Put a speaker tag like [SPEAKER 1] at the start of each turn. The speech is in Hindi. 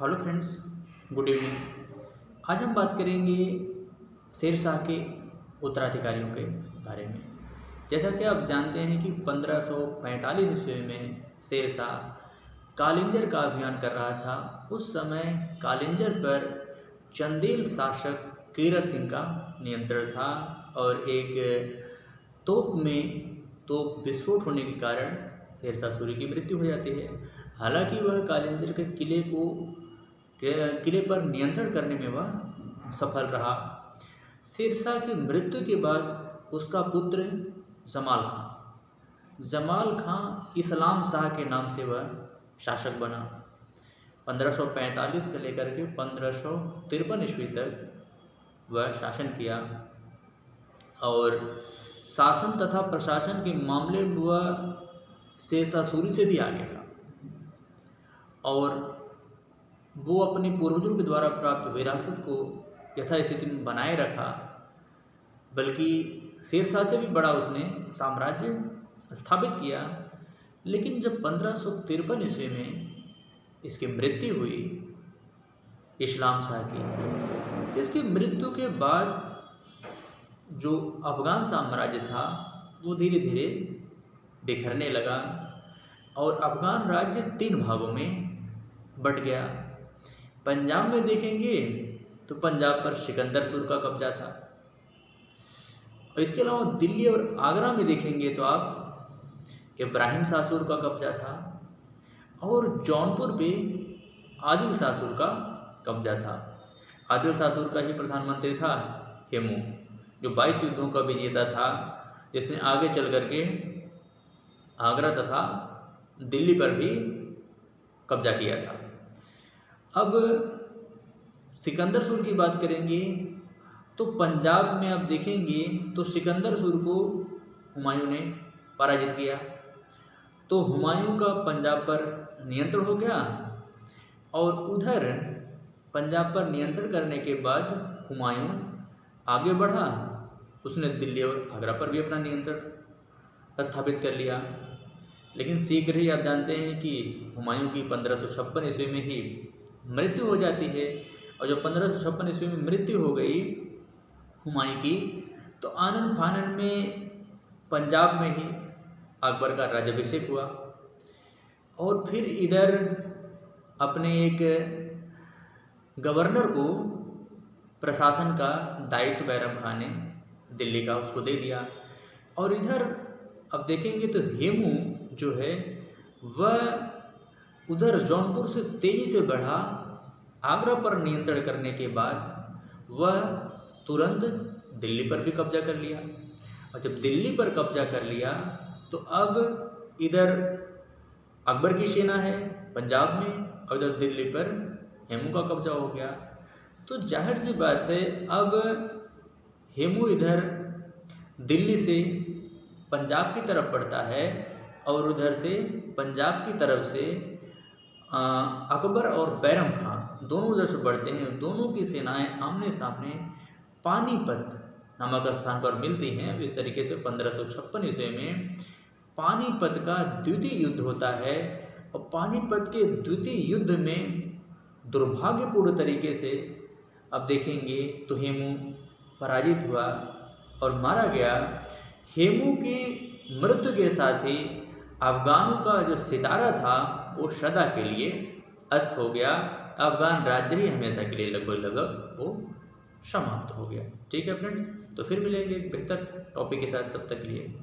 [SPEAKER 1] Hello friends, good evening. आज हम बात करेंगे शेरशाह के उत्तराधिकारियों के बारे में। जैसा कि आप जानते हैं कि 1545 ईस्वी में शेरशाह कालिंजर का अभियान कर रहा था। उस समय कालिंजर पर चंदेल शासक कीरत सिंह का नियंत्रण था और एक तोप विस्फोट होने के कारण शेरशाह सूरी की मृत्यु हो जाती है। हालांकि वह कालिंजर के किले पर नियंत्रण करने में वह सफल रहा। शेरशाह की मृत्यु के बाद उसका पुत्र जमाल खां इस्लाम शाह के नाम से वह शासक बना। 1545 से लेकर के 1553 ईस्वी तक वह शासन किया और शासन तथा प्रशासन के मामले में वह शेरशाह सूरी से भी आगे था और वो अपने पूर्वजों के द्वारा प्राप्त विरासत को यथास्थिति में बनाए रखा, बल्कि शेरशाह से भी बड़ा उसने साम्राज्य स्थापित किया। लेकिन जब 1553 ईस्वी में इसकी मृत्यु हुई इस्लाम शाह की, इसकी मृत्यु के बाद जो अफगान साम्राज्य था वो धीरे धीरे बिखरने लगा और अफगान राज्य 3 भागों में बट गया। पंजाब में देखेंगे तो पंजाब पर सिकंदर सूर का कब्जा था और इसके अलावा दिल्ली और आगरा में देखेंगे तो आप इब्राहिम शाह सूर का कब्जा था और जौनपुर पे आदिल शाह सूर का कब्जा था। आदिल शाह सूर का ही प्रधानमंत्री था हेमू, जो 22 युद्धों का विजेता था, जिसने आगे चल करके आगरा तथा दिल्ली पर भी कब्जा किया था। अब सिकंदर सूर की बात करेंगे तो पंजाब में आप देखेंगे तो सिकंदर सूर को हुमायूं ने पराजित किया, तो हुमायूं का पंजाब पर नियंत्रण हो गया और उधर पंजाब पर नियंत्रण करने के बाद हुमायूं आगे बढ़ा। उसने दिल्ली और आगरा पर भी अपना नियंत्रण स्थापित कर लिया। लेकिन शीघ्र ही आप जानते हैं कि हुमायूं की 1556 ईस्वी में ही मृत्यु हो जाती है और जब 1556 ईस्वी में मृत्यु हो गई हुमायूं की, तो आनन फानन में पंजाब में ही अकबर का राज्याभिषेक हुआ और फिर इधर अपने एक गवर्नर को प्रशासन का दायित्व बैरम खान ने दिल्ली का उसको दे दिया। और इधर अब देखेंगे तो हेमू जो है वह उधर जौनपुर से तेजी से बढ़ा। आगरा पर नियंत्रण करने के बाद वह तुरंत दिल्ली पर भी कब्जा कर लिया और जब दिल्ली पर कब्जा कर लिया तो अब इधर अकबर की सेना है पंजाब में और इधर दिल्ली पर हेमू का कब्जा हो गया। तो जाहिर सी बात है अब हेमू इधर दिल्ली से पंजाब की तरफ बढ़ता है और उधर से पंजाब की तरफ से अकबर और बैरम खान दोनों उधर से बढ़ते हैं। दोनों की सेनाएं आमने सामने पानीपत नामक स्थान पर मिलती हैं। इस तरीके से 1556 ईस्वी में पानीपत का द्वितीय युद्ध होता है और पानीपत के द्वितीय युद्ध में दुर्भाग्यपूर्ण तरीके से अब देखेंगे तो हेमू पराजित हुआ और मारा गया। हेमू की मृत्यु के साथ ही अफगानों का जो सितारा था वो सदा के लिए अस्त हो गया। अफगान राज्य ही हमेशा के लिए लगभग वो समाप्त हो गया। ठीक है फ्रेंड्स, तो फिर मिलेंगे एक बेहतर टॉपिक के साथ, तब तक के लिए।